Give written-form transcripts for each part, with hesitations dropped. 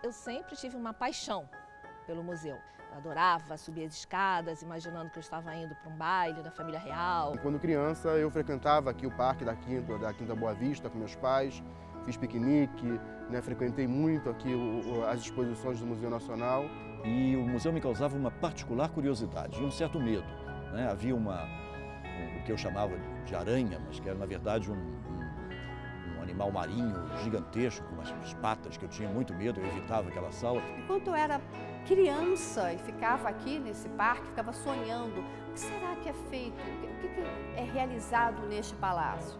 Eu sempre tive uma paixão pelo museu. Eu adorava subir as escadas, imaginando que eu estava indo para um baile da família real. Quando criança, eu frequentava aqui o Parque da Quinta Boa Vista com meus pais, fiz piquenique, né, frequentei muito aqui as exposições do Museu Nacional. E o museu me causava uma particular curiosidade e um certo medo, né? Havia o que eu chamava de aranha, mas que era na verdade um animal marinho gigantesco, com umas patas que eu tinha muito medo, eu evitava aquela sala. Enquanto eu era criança e ficava aqui nesse parque, ficava sonhando, o que será que é feito, o que é realizado neste palácio?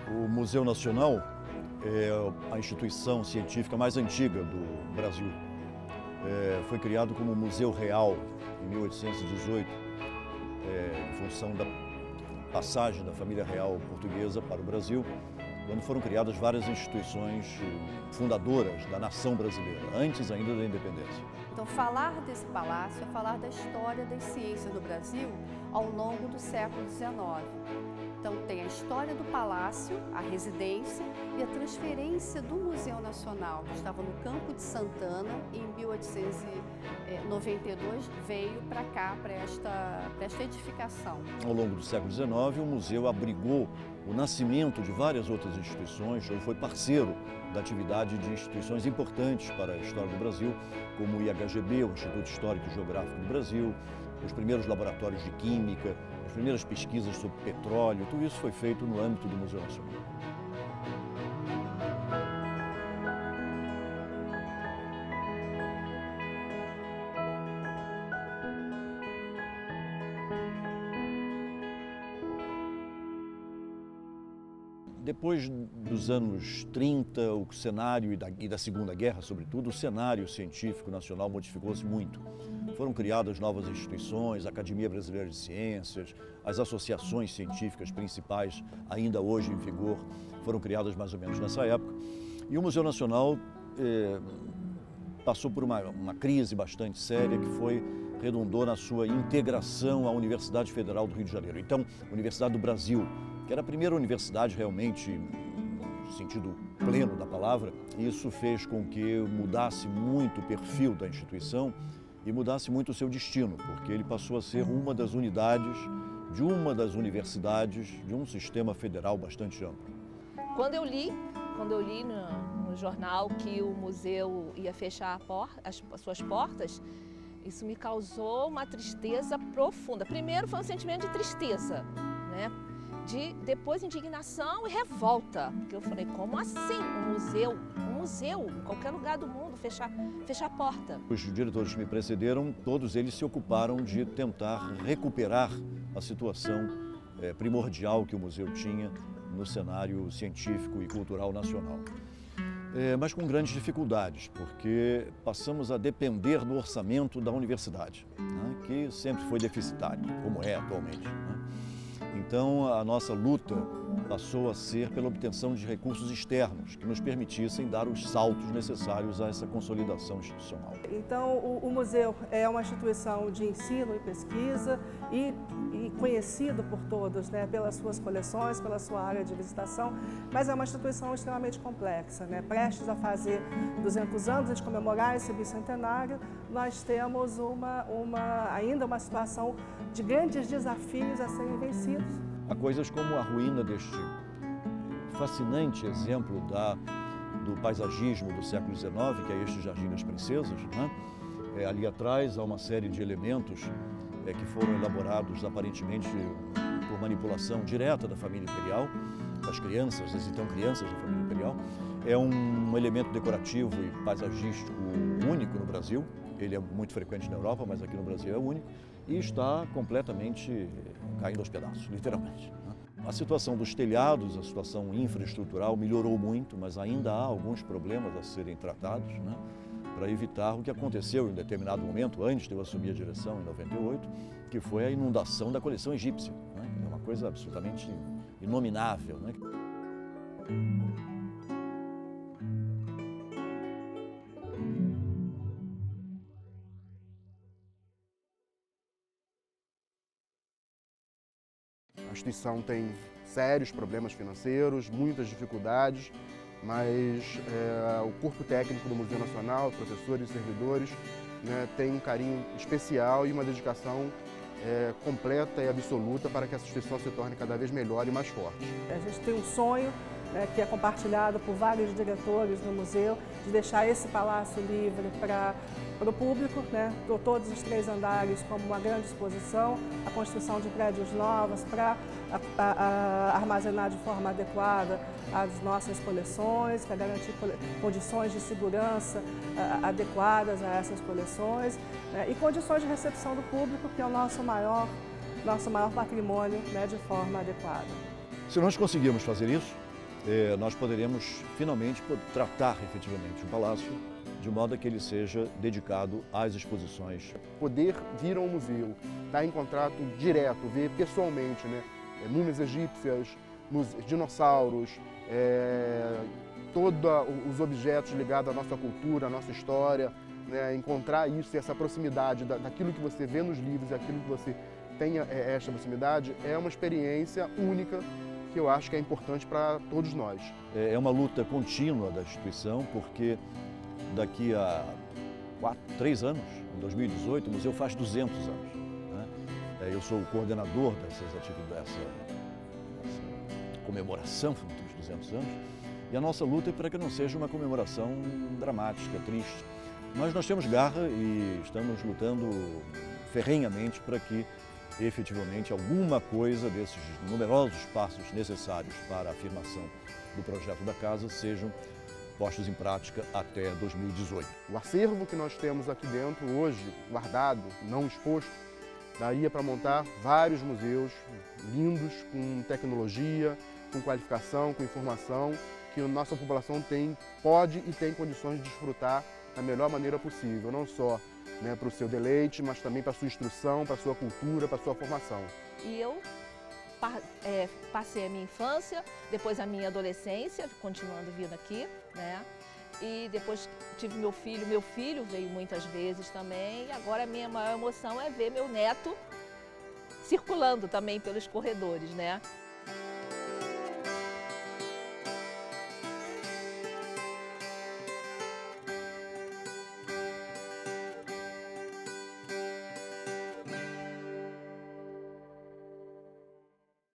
O Museu Nacional é a instituição científica mais antiga do Brasil. Foi criado como Museu Real em 1818, em função da passagem da família real portuguesa para o Brasil, quando foram criadas várias instituições fundadoras da nação brasileira, antes ainda da independência. Então, falar desse palácio é falar da história das ciências do Brasil ao longo do século XIX. Então, tem a história do palácio, a residência e a transferência do Museu Nacional, que estava no Campo de Santana, e em 1892 veio para cá, para esta edificação. Ao longo do século XIX, o museu abrigou o nascimento de várias outras instituições, ou foi parceiro da atividade de instituições importantes para a história do Brasil, como o IHGB, o Instituto Histórico e Geográfico do Brasil, os primeiros laboratórios de química, as primeiras pesquisas sobre petróleo, tudo isso foi feito no âmbito do Museu Nacional. Depois dos anos 30, o cenário e da Segunda Guerra, sobretudo, o cenário científico nacional modificou-se muito. Foram criadas novas instituições, a Academia Brasileira de Ciências, as associações científicas principais, ainda hoje em vigor, foram criadas mais ou menos nessa época. E o Museu Nacional passou por uma crise bastante séria que redundou na sua integração à Universidade Federal do Rio de Janeiro. Então, Universidade do Brasil, que era a primeira universidade realmente, no sentido pleno da palavra, isso fez com que mudasse muito o perfil da instituição e mudasse muito o seu destino, porque ele passou a ser uma das unidades de uma das universidades de um sistema federal bastante amplo. Quando eu li no jornal que o museu ia fechar as suas portas, isso me causou uma tristeza profunda. Primeiro foi um sentimento de tristeza, né? Depois indignação e revolta, porque eu falei, como assim um museu em qualquer lugar do mundo fechar a porta? Os diretores que me precederam, todos eles se ocuparam de tentar recuperar a situação primordial que o museu tinha no cenário científico e cultural nacional. Mas com grandes dificuldades, porque passamos a depender do orçamento da universidade, né, que sempre foi deficitário, como é atualmente, né? Então, a nossa luta passou a ser pela obtenção de recursos externos que nos permitissem dar os saltos necessários a essa consolidação institucional. Então, o museu é uma instituição de ensino e pesquisa e conhecido por todos, né, pelas suas coleções, pela sua área de visitação, mas é uma instituição extremamente complexa, né? Prestes a fazer 200 anos de comemorar esse bicentenário, nós temos ainda uma situação de grandes desafios a serem vencidos. Há coisas como a ruína deste fascinante exemplo do paisagismo do século XIX, que é este Jardim das Princesas, né? Ali atrás há uma série de elementos que foram elaborados aparentemente por manipulação direta da família imperial, das crianças, das então crianças da família imperial. É um elemento decorativo e paisagístico único no Brasil. Ele é muito frequente na Europa, mas aqui no Brasil é único. E está completamente caindo aos pedaços, literalmente. A situação dos telhados, a situação infraestrutural melhorou muito, mas ainda há alguns problemas a serem tratados, né, para evitar o que aconteceu em determinado momento, antes de eu assumir a direção, em 98, que foi a inundação da coleção egípcia, né? É uma coisa absolutamente inominável, né? A instituição tem sérios problemas financeiros, muitas dificuldades, mas o corpo técnico do Museu Nacional, professores e servidores, né, tem um carinho especial e uma dedicação completa e absoluta para que essa instituição se torne cada vez melhor e mais forte. A gente tem um sonho, né, que é compartilhado por vários diretores do museu, de deixar esse palácio livre para o público, né, todos os 3 andares como uma grande exposição, a construção de prédios novos para armazenar de forma adequada as nossas coleções, para garantir condições de segurança adequadas a essas coleções, né, e condições de recepção do público, que é o nosso maior patrimônio, né, de forma adequada. Se nós conseguirmos fazer isso, nós poderemos finalmente tratar efetivamente o palácio de modo que ele seja dedicado às exposições. Poder vir ao museu, estar em contato direto, ver pessoalmente, né, múmias egípcias, dinossauros, todos os objetos ligados à nossa cultura, à nossa história, né, encontrar isso e essa proximidade daquilo que você vê nos livros e aquilo que você tenha esta proximidade, é uma experiência única que eu acho que é importante para todos nós. É uma luta contínua da instituição, porque daqui a 3 anos, em 2018, o museu faz 200 anos. Né? Eu sou o coordenador dessa comemoração dos 200 anos, e a nossa luta é para que não seja uma comemoração dramática, triste. Mas nós temos garra e estamos lutando ferrenhamente para que efetivamente alguma coisa desses numerosos passos necessários para a afirmação do projeto da casa sejam postos em prática até 2018. O acervo que nós temos aqui dentro hoje, guardado, não exposto, daria para montar vários museus lindos, com tecnologia, com qualificação, com informação, que a nossa população pode e tem condições de desfrutar da melhor maneira possível, não só, né, para o seu deleite, mas também para a sua instrução, para a sua cultura, para a sua formação. E eu passei a minha infância, depois a minha adolescência, continuando vindo aqui, né? E depois tive meu filho veio muitas vezes também, e agora a minha maior emoção é ver meu neto circulando também pelos corredores, né?